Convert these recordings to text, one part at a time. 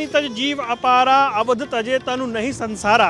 जानी तज जीव अपारा, अवध तजे तनु नहीं संसारा।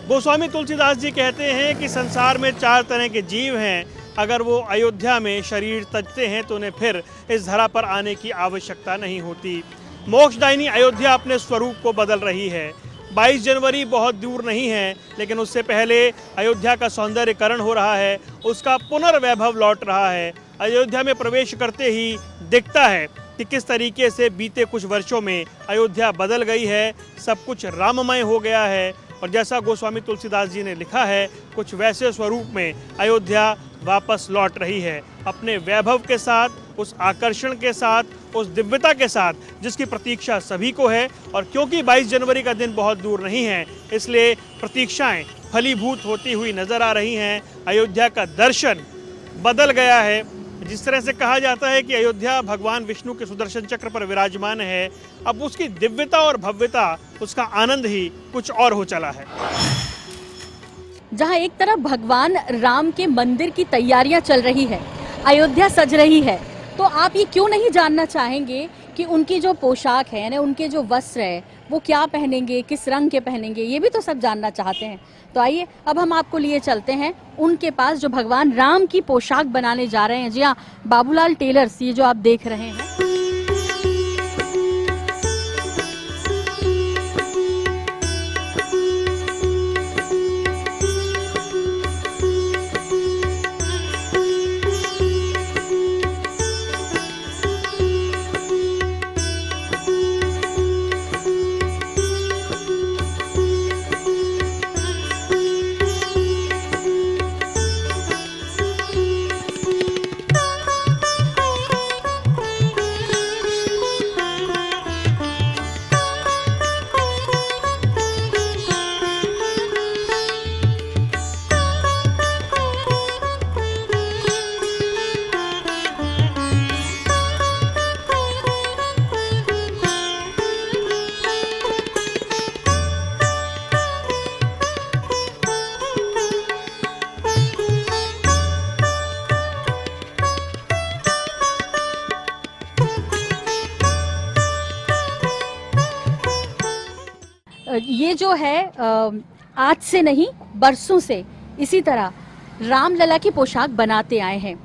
गोस्वामी तुलसीदास जी कहते हैं कि संसार में 4 तरह के जीव हैं। अगर वो अयोध्या में शरीर तजते हैं तो उन्हें फिर इस धरा पर आने की आवश्यकता नहीं होती। मोक्षदायिनी अयोध्या अपने स्वरूप को बदल रही है। 22 जनवरी बहुत दूर नहीं है, लेकिन उससे पहले अयोध्या का सौंदर्यकरण हो रहा है, उसका पुनर्वैभव लौट रहा है। अयोध्या में प्रवेश करते ही दिखता है कि किस तरीके से बीते कुछ वर्षों में अयोध्या बदल गई है, सब कुछ राममय हो गया है। और जैसा गोस्वामी तुलसीदास जी ने लिखा है, कुछ वैसे स्वरूप में अयोध्या वापस लौट रही है, अपने वैभव के साथ, उस आकर्षण के साथ, उस दिव्यता के साथ जिसकी प्रतीक्षा सभी को है। और क्योंकि 22 जनवरी का दिन बहुत दूर नहीं है, इसलिए प्रतीक्षाएं फलीभूत होती हुई नजर आ रही हैं। अयोध्या का दर्शन बदल गया है। जिस तरह से कहा जाता है कि अयोध्या भगवान विष्णु के सुदर्शन चक्र पर विराजमान है, अब उसकी दिव्यता और भव्यता, उसका आनंद ही कुछ और हो चला है। जहां एक तरफ भगवान राम के मंदिर की तैयारियां चल रही है, अयोध्या सज रही है, तो आप ये क्यों नहीं जानना चाहेंगे कि उनकी जो पोशाक है, यानी उनके जो वस्त्र है, वो क्या पहनेंगे, किस रंग के पहनेंगे, ये भी तो सब जानना चाहते हैं। तो आइए अब हम आपको लिए चलते हैं उनके पास जो भगवान राम की पोशाक बनाने जा रहे हैं। जी हाँ, बाबूलाल टेलर्स, ये जो आप देख रहे हैं। ये जो है आज से नहीं, बरसों से इसी तरह रामलला की पोशाक बनाते आए हैं।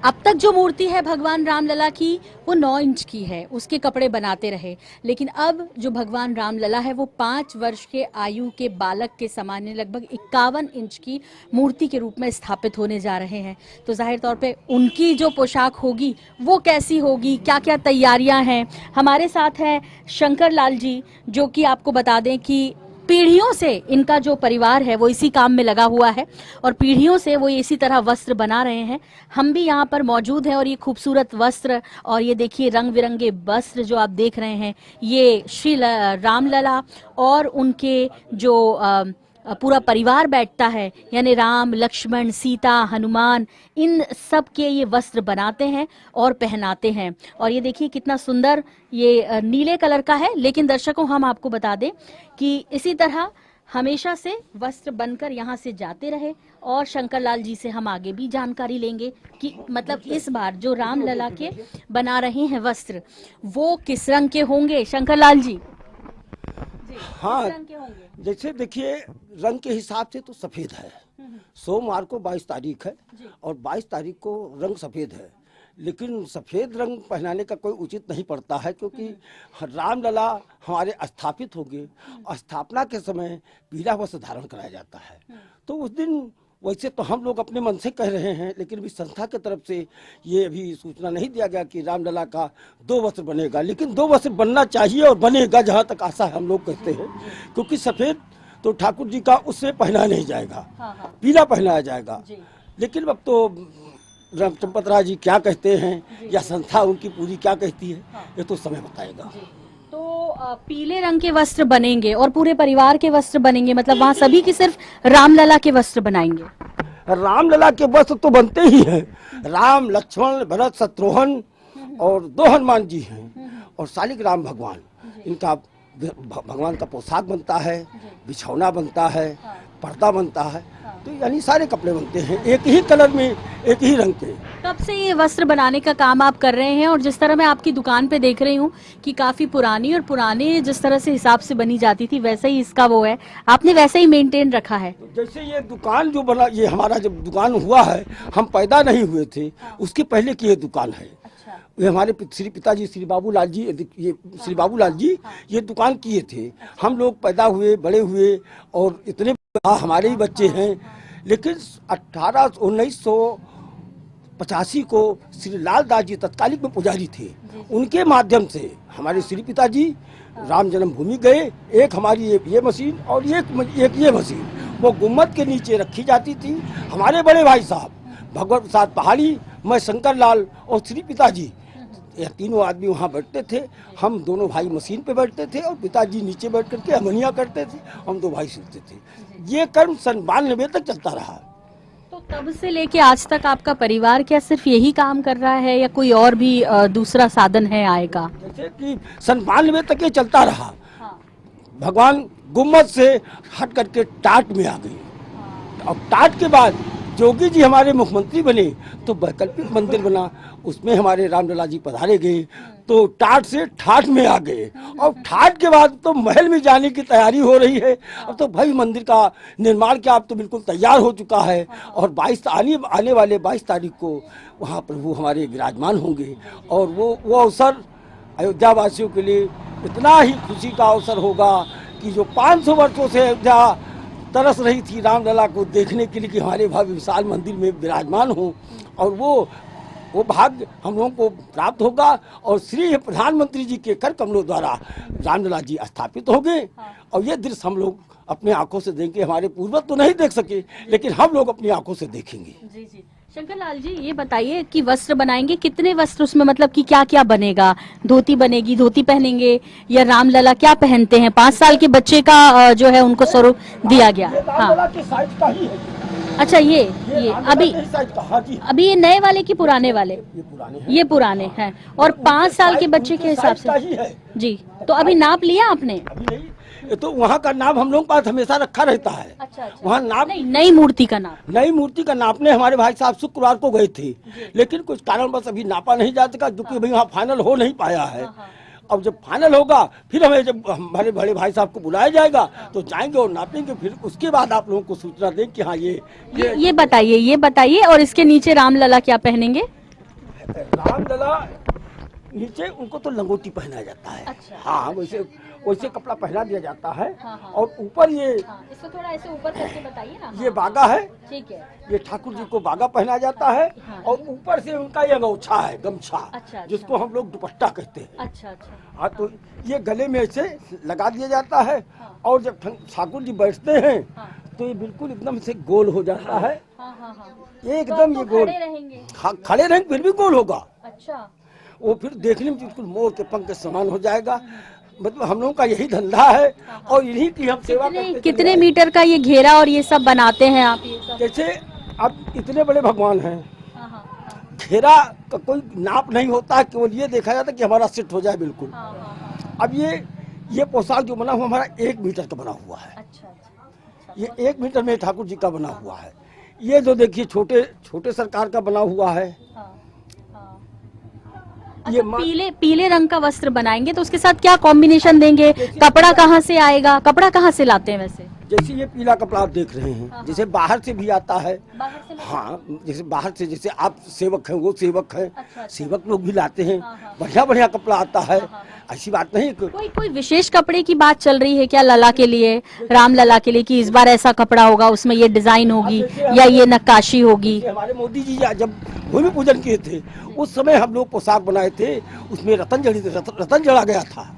अब तक जो मूर्ति है भगवान रामलला की, वो 9 इंच की है, उसके कपड़े बनाते रहे। लेकिन अब जो भगवान रामलला है, वो 5 वर्ष के आयु के बालक के समान लगभग 51 इंच की मूर्ति के रूप में स्थापित होने जा रहे हैं। तो जाहिर तौर पे उनकी जो पोशाक होगी वो कैसी होगी, क्या क्या तैयारियां हैं। हमारे साथ हैं शंकर लाल जी, जो कि आपको बता दें कि पीढ़ियों से इनका जो परिवार है वो इसी काम में लगा हुआ है और पीढ़ियों से वो इसी तरह वस्त्र बना रहे हैं। हम भी यहाँ पर मौजूद हैं और ये खूबसूरत वस्त्र, और ये देखिए रंग बिरंगे वस्त्र जो आप देख रहे हैं, ये श्री रामलला और उनके जो पूरा परिवार बैठता है, यानी राम, लक्ष्मण, सीता, हनुमान, इन सब के ये वस्त्र बनाते हैं और पहनाते हैं। और ये देखिए कितना सुंदर ये नीले कलर का है। लेकिन दर्शकों, हम आपको बता दें कि इसी तरह हमेशा से वस्त्र बनकर यहाँ से जाते रहे। और शंकर लाल जी से हम आगे भी जानकारी लेंगे कि मतलब इस बार जो रामलला के बना रहे हैं वस्त्र, वो किस रंग के होंगे। शंकर लाल जी, हाँ, जैसे देखिए रंग के हिसाब से तो सफेद है। सोमवार को 22 तारीख है और 22 तारीख को रंग सफेद है, लेकिन सफेद रंग पहनाने का कोई उचित नहीं पड़ता है, क्योंकि रामलला हमारे स्थापित होंगे। स्थापना के समय पीला वस्त्र धारण कराया जाता है। तो उस दिन वैसे तो हम लोग अपने मन से कह रहे हैं, लेकिन अभी संस्था की तरफ से ये अभी सूचना नहीं दिया गया कि रामलला का 2 वस्त्र बनेगा। लेकिन 2 वस्त्र बनना चाहिए और बनेगा, जहाँ तक आशा है हम लोग कहते हैं। क्योंकि सफेद तो ठाकुर जी का उससे पहना नहीं जाएगा, पीला पहनाया जाएगा। लेकिन अब तो चंपत राय जी क्या कहते हैं या संस्था उनकी पूरी क्या कहती है, ये तो समय बताएगा। तो पीले रंग के वस्त्र बनेंगे और पूरे परिवार के वस्त्र बनेंगे, मतलब वहाँ सभी की सिर्फ रामलला के वस्त्र बनाएंगे। रामलला के वस्त्र तो बनते ही हैं। राम, लक्ष्मण, भरत, शत्रुघ्न और 2 हनुमान जी हैं और शालिग्राम भगवान, इनका भगवान का पोशाक बनता है, बिछौना बनता है, पर्दा बनता है। तो यानी सारे कपड़े बनते हैं एक ही कलर में, एक ही रंग के। कब से ये वस्त्र बनाने का काम आप कर रहे हैं? और जिस तरह मैं आपकी दुकान पे देख रही हूँ कि काफी पुरानी और पुराने जिस तरह से हिसाब से बनी जाती थी वैसे ही इसका वो है, आपने वैसे ही मेंटेन रखा है। तो जैसे ये दुकान जो बना, ये हमारा जब दुकान हुआ है, हम पैदा नहीं हुए थे उसके पहले की ये दुकान है। ये हमारे श्री पिताजी श्री बाबूलाल जी, ये श्री बाबूलाल जी ये दुकान किए थे। हम लोग पैदा हुए, बड़े हुए और इतने हमारे ही बच्चे हैं। लेकिन 1985 को श्री लाल दास जी तत्कालिक में पुजारी थे, उनके माध्यम से हमारे श्री पिताजी राम जन्मभूमि गए। एक हमारी ये मशीन और एक ये मशीन वो गुम्मद के नीचे रखी जाती थी। हमारे बड़े भाई साहब भगवत प्रसाद पहाड़ी, मैं शंकर लाल और श्री पिताजी, यह तीनों आदमी वहाँ बैठते थे। हम दोनों भाई मशीन पे बैठते थे और पिताजी नीचे बैठ करके अमनिया करते थे, हम दो भाई सिलते थे। ये कर्म सन 92 तक चलता रहा। तो तब से लेके आज तक आपका परिवार क्या सिर्फ यही काम कर रहा है या कोई और भी दूसरा साधन है आय का? जैसे कि सन 92 तक ये चलता रहा। भगवान गुम्मद से हट करके टाट में आ गई। और टाट के बाद जोगी जी हमारे मुख्यमंत्री बने तो वैकल्पिक मंदिर बना, उसमें हमारे रामलला जी पधारे गए तो टाट से ठाठ में आ गए। और ठाठ के बाद तो महल में जाने की तैयारी हो रही है। अब तो भाई मंदिर का निर्माण क्या अब तो बिल्कुल तैयार हो चुका है। और 22 आने वाले 22 तारीख को वहाँ प्रभु हमारे विराजमान होंगे। और वो अवसर अयोध्या वासियों के लिए इतना ही खुशी का अवसर होगा कि जो 500 वर्षों से अयोध्या तरस रही थी रामलला को देखने के लिए कि हमारे भव्य विशाल मंदिर में विराजमान हो, और वो भाग्य हम लोगों को प्राप्त होगा। और श्री प्रधानमंत्री जी के कर कमलों द्वारा रामलला जी स्थापित होंगे। और ये दृश्य हम लोग अपने आंखों से देखेंगे। हमारे पूर्वज तो नहीं देख सके लेकिन हम लोग अपनी आंखों से देखेंगे। जी जी। शंकर लाल जी ये बताइए कि वस्त्र बनाएंगे, कितने वस्त्र उसमें, मतलब कि क्या क्या बनेगा? धोती बनेगी, धोती पहनेंगे या रामलला क्या पहनते हैं? 5 साल के बच्चे का जो है उनको स्वरूप दिया गया। हाँ अच्छा, ये अभी ये नए वाले की पुराने वाले? ये पुराने हैं। और 5 साल के बच्चे के हिसाब से जी। तो अभी नाप लिया आपने? ये तो वहाँ का नाप हम लोग पास हमेशा रखा रहता है। अच्छा। वहाँ नाप नई मूर्ति का नाप? नई मूर्ति का नापने हमारे भाई साहब शुक्रवार को गए थे, लेकिन कुछ कारण बस अभी नापा नहीं जा सका क्योंकि अभी वहाँ फाइनल हो नहीं पाया है। अब जब फाइनल होगा फिर हमें जब हमारे बड़े भाई साहब को बुलाया जाएगा तो जाएंगे और नापेंगे, फिर उसके बाद आप लोगों को सूचना दें कि हाँ ये बताइए। और इसके नीचे रामलला क्या पहनेंगे? रामलला नीचे उनको तो लंगोटी पहनाया जाता है। अच्छा। हाँ वैसे कपड़ा पहना दिया जाता है। हाँ। और ऊपर ये इसको थोड़ा ऐसे ऊपर करके बताइए ना। ये बागा है। ठीक है। ये ठाकुर जी को बागा पहनाया जाता है। और ऊपर से उनका ये गमछा है, गमछा। अच्छा। जिसको हम लोग दुपट्टा कहते हैं। अच्छा। हाँ, तो ये गले में ऐसे लगा दिया जाता है। और जब ठाकुर जी बैठते हैं तो ये बिल्कुल एकदम से गोल हो जाता है। एकदम ये गोल खड़े रहेंगे फिर भी गोल होगा। अच्छा। वो फिर देखने में बिल्कुल मोर के पंख के समान हो जाएगा। मतलब हम लोगों का यही धंधा है और यही की हम सेवा करते। कितने मीटर का ये घेरा और ये सब बनाते हैं आप? ये सब जैसे अब इतने बड़े भगवान हैं, घेरा का कोई नाप नहीं होता है, केवल ये देखा जाता है कि हमारा सेट हो जाए बिल्कुल। अब ये पोशाक जो बना हुआ हमारा 1 मीटर का बना हुआ है। अच्छा। ये 1 मीटर में ठाकुर जी का बना हुआ है। ये जो देखिए छोटे सरकार का बना हुआ है। ये पीले रंग का वस्त्र बनाएंगे तो उसके साथ क्या कॉम्बिनेशन देंगे? कपड़ा कहाँ से आएगा? कपड़ा कहाँ से लाते हैं वैसे? जैसे ये पीला कपड़ा आप देख रहे हैं, जैसे बाहर से भी आता है। हाँ, जैसे बाहर से, जैसे आप सेवक हैं वो सेवक हैं। अच्छा। सेवक लोग भी लाते हैं। बढ़िया कपड़ा आता है। ऐसी बात नहीं। कोई विशेष कपड़े की बात चल रही है क्या लला के लिए, रामलला के लिए, कि इस बार ऐसा कपड़ा होगा उसमें ये डिजाइन होगी या ये नक्काशी होगी? हमारे मोदी जी जब भूमि पूजन किए थे उस समय हम लोग पोशाक बनाए थे, उसमें रतन जड़ा गया था।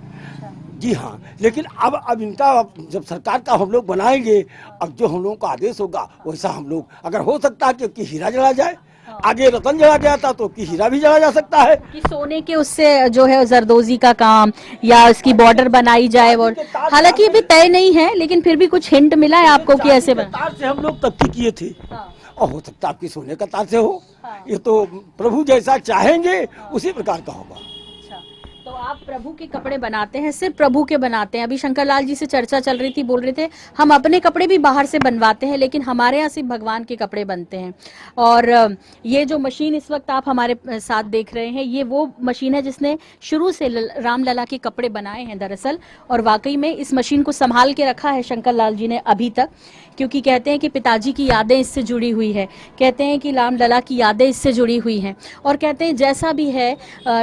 जी हाँ, लेकिन अब इनका जब सरकार का हम लोग बनाएंगे, अब जो हम लोगों का आदेश होगा वैसा हम लोग, अगर हो सकता है कि हीरा जड़ा जाए। आगे रतन जड़ा गया था तो कि हीरा भी जड़ा जा सकता है। कि सोने के उससे जो है जरदोजी का काम या इसकी बॉर्डर बनाई जाए। और हालांकि अभी तय नहीं है लेकिन फिर भी कुछ हिंट मिला है आपको कि ऐसे तार से हम लोग तब किए थे। और हो सकता है आपकी सोने का तार से हो। ये तो प्रभु जैसा चाहेंगे उसी प्रकार का होगा। तो आप प्रभु के कपड़े बनाते हैं, सिर्फ प्रभु के बनाते हैं? अभी शंकर लाल जी से चर्चा चल रही थी, बोल रहे थे हम अपने कपड़े भी बाहर से बनवाते हैं, लेकिन हमारे यहाँ सिर्फ भगवान के कपड़े बनते हैं। और ये जो मशीन इस वक्त आप हमारे साथ देख रहे हैं, ये वो मशीन है जिसने शुरू से रामलला के कपड़े बनाए हैं दरअसल। और वाकई में इस मशीन को संभाल के रखा है शंकर लाल जी ने अभी तक, क्योंकि कहते हैं कि पिताजी की यादें इससे जुड़ी हुई है, कहते हैं कि रामलला की यादें इससे जुड़ी हुई हैं, और कहते हैं जैसा भी है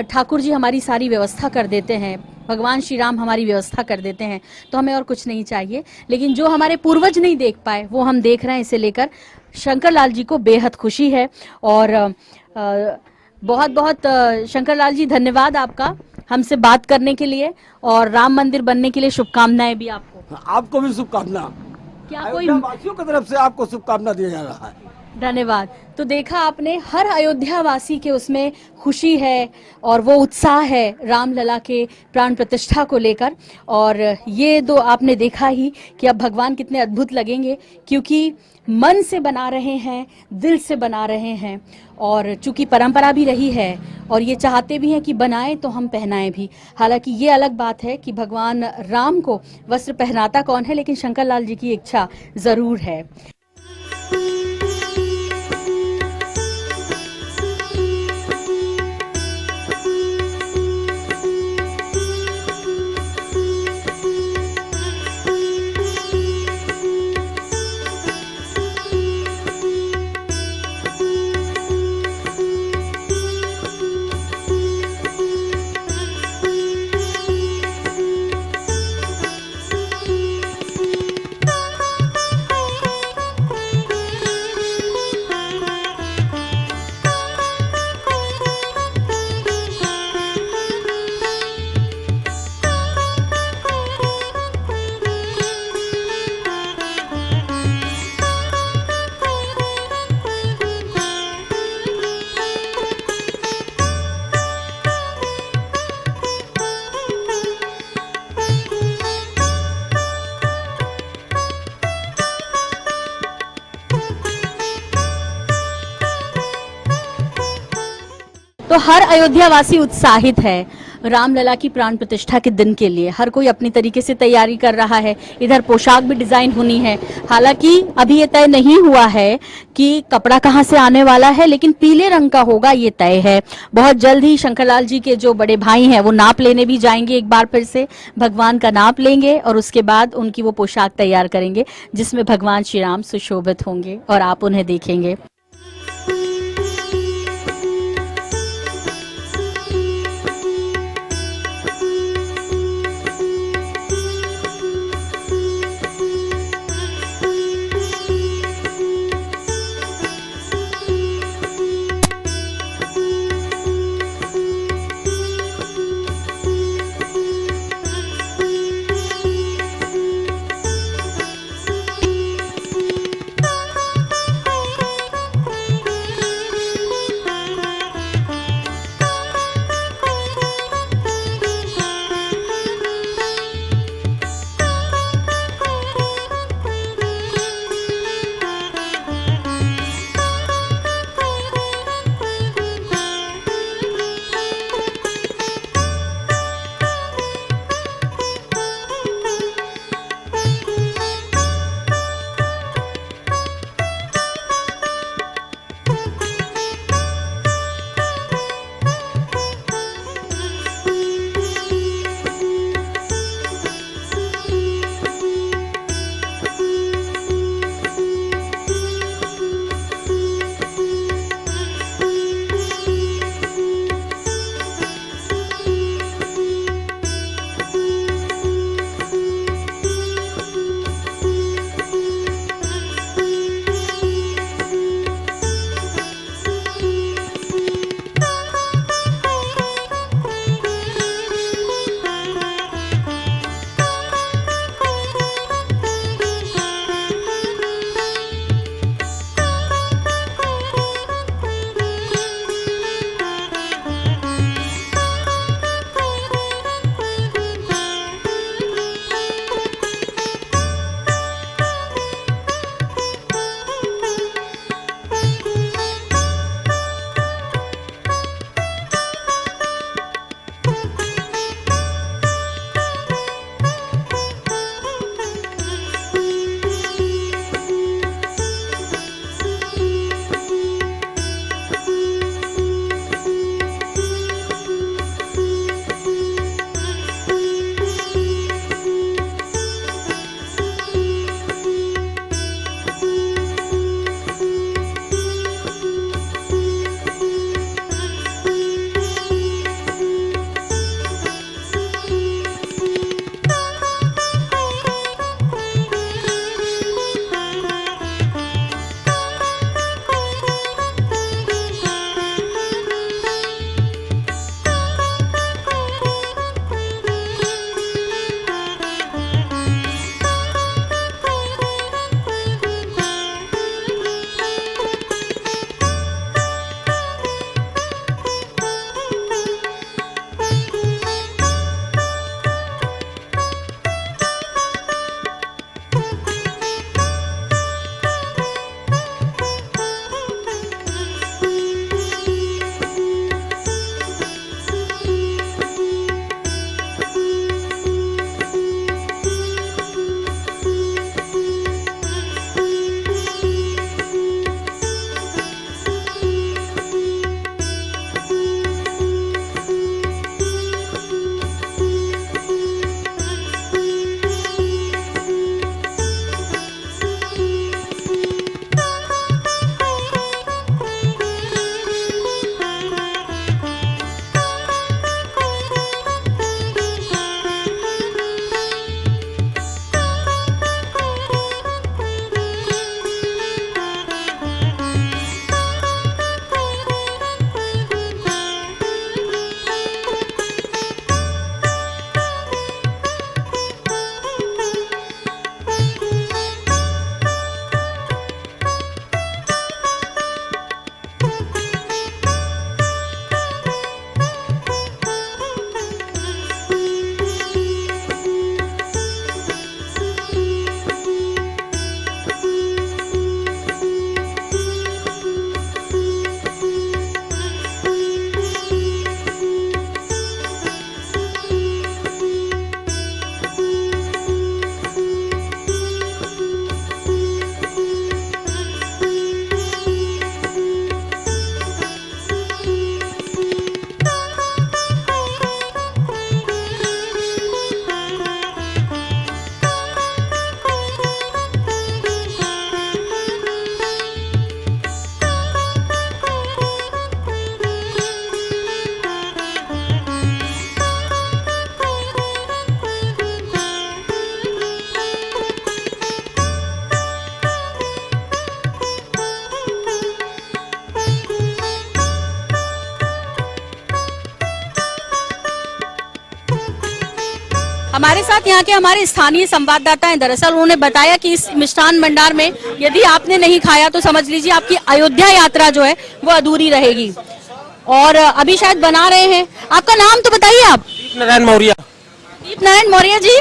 ठाकुर जी हमारी सारी व्यवस्था कर देते हैं, भगवान श्री राम हमारी व्यवस्था कर देते हैं, तो हमें और कुछ नहीं चाहिए। लेकिन जो हमारे पूर्वज नहीं देख पाए वो हम देख रहे हैं, इसे लेकर शंकर लाल जी को बेहद खुशी है। और बहुत बहुत शंकर लाल जी धन्यवाद आपका हमसे बात करने के लिए, और राम मंदिर बनने के लिए शुभकामनाएं भी आपको। आपको भी शुभकामना। क्या कोई वासियों की तरफ से आपको शुभकामना दिया जा रहा है। धन्यवाद। तो देखा आपने, हर अयोध्या वासी के उसमें खुशी है और वो उत्साह है रामलला के प्राण प्रतिष्ठा को लेकर। और ये तो आपने देखा ही कि अब भगवान कितने अद्भुत लगेंगे, क्योंकि मन से बना रहे हैं, दिल से बना रहे हैं। और चूंकि परंपरा भी रही है और ये चाहते भी हैं कि बनाएं तो हम पहनाएं भी। हालांकि ये अलग बात है कि भगवान राम को वस्त्र पहनाता कौन है, लेकिन शंकर लाल जी की इच्छा जरूर है। तो हर अयोध्या वासी उत्साहित है रामलला की प्राण प्रतिष्ठा के दिन के लिए। हर कोई अपनी तरीके से तैयारी कर रहा है। इधर पोशाक भी डिजाइन होनी है। हालांकि अभी ये तय नहीं हुआ है कि कपड़ा कहाँ से आने वाला है, लेकिन पीले रंग का होगा ये तय है। बहुत जल्द ही शंकरलाल जी के जो बड़े भाई हैं वो नाप लेने भी जाएंगे, एक बार फिर से भगवान का नाप लेंगे और उसके बाद उनकी वो पोशाक तैयार करेंगे जिसमें भगवान श्री राम सुशोभित होंगे और आप उन्हें देखेंगे। हमारे साथ यहाँ के हमारे स्थानीय संवाददाता हैं। दरअसल उन्होंने बताया कि इस मिष्ठान भंडार में यदि आपने नहीं खाया तो समझ लीजिए आपकी अयोध्या यात्रा जो है वो अधूरी रहेगी। और अभी शायद बना रहे हैं। आपका नाम तो बताइए आप। नारायण मौर्य। दीप नारायण मौर्य जी।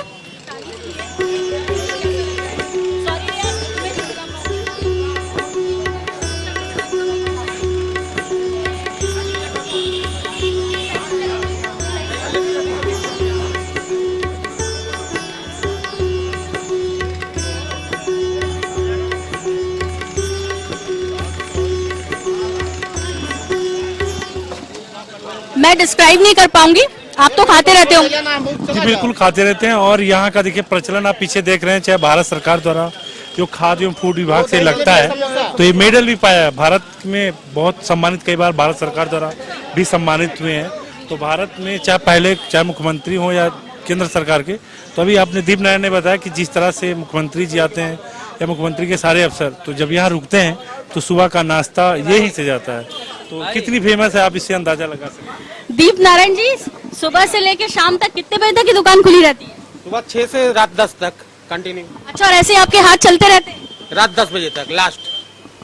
मैं डिस्क्राइब नहीं कर पाऊंगी, आप तो खाते रहते होंगे। जी बिल्कुल खाते रहते हैं। और यहाँ का देखिए प्रचलन आप पीछे देख रहे हैं, चाहे भारत सरकार द्वारा जो खाद्य एवं फूड विभाग से लगता है तो ये मेडल भी पाया है। भारत में बहुत सम्मानित, कई बार भारत सरकार द्वारा भी सम्मानित हुए हैं। तो भारत में चाहे पहले चाहे मुख्यमंत्री हो या केंद्र सरकार के, तो अभी आपने दीप नारायण ने बताया कि जिस तरह से मुख्यमंत्री जी आते हैं या मुख्यमंत्री के सारे अफसर, तो जब यहाँ रुकते हैं तो सुबह का नाश्ता यही से जाता है। तो कितनी फेमस है आप इससे अंदाजा लगा सकते हैं। दीप नारायण जी, सुबह से लेकर शाम तक कितने बजे तक की दुकान खुली रहती है? सुबह 6 से रात 10 तक कंटिन्यू। अच्छा, और ऐसे आपके हाथ चलते रहते हैं? रात 10 बजे तक लास्ट।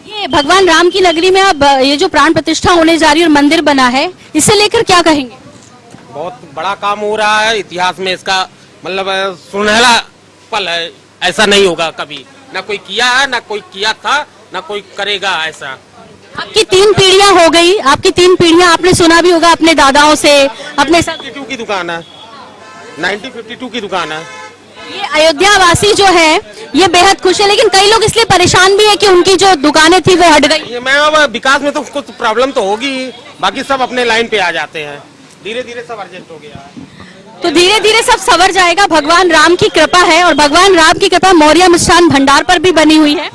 ये भगवान राम की नगरी में अब ये जो प्राण प्रतिष्ठा होने जा रही है और मंदिर बना है, इसे लेकर क्या कहेंगे? बहुत बड़ा काम हो रहा है, इतिहास में इसका मतलब सुनहरा पल है। ऐसा नहीं होगा कभी, ना कोई किया है, ना कोई किया था, ना कोई करेगा ऐसा। आपकी 3 पीढ़ियां हो गई, आपकी 3 पीढ़ियां, आपने सुना भी होगा अपने दादाओं से, अपने 52 की दुकान है, 1952 की दुकान है। ये अयोध्या वासी जो है ये बेहद खुश है, लेकिन कई लोग इसलिए परेशान भी है कि उनकी जो दुकानें थी वो हट गई। ये मैं अब विकास में तो कुछ प्रॉब्लम तो होगी ही, बाकी सब अपने लाइन पे आ जाते हैं। धीरे धीरे सब एडजस्ट हो गया है, तो धीरे धीरे सब संवर जाएगा। भगवान राम की कृपा है और भगवान राम की कृपा मौर्य मिष्ठान भंडार पर भी बनी हुई है।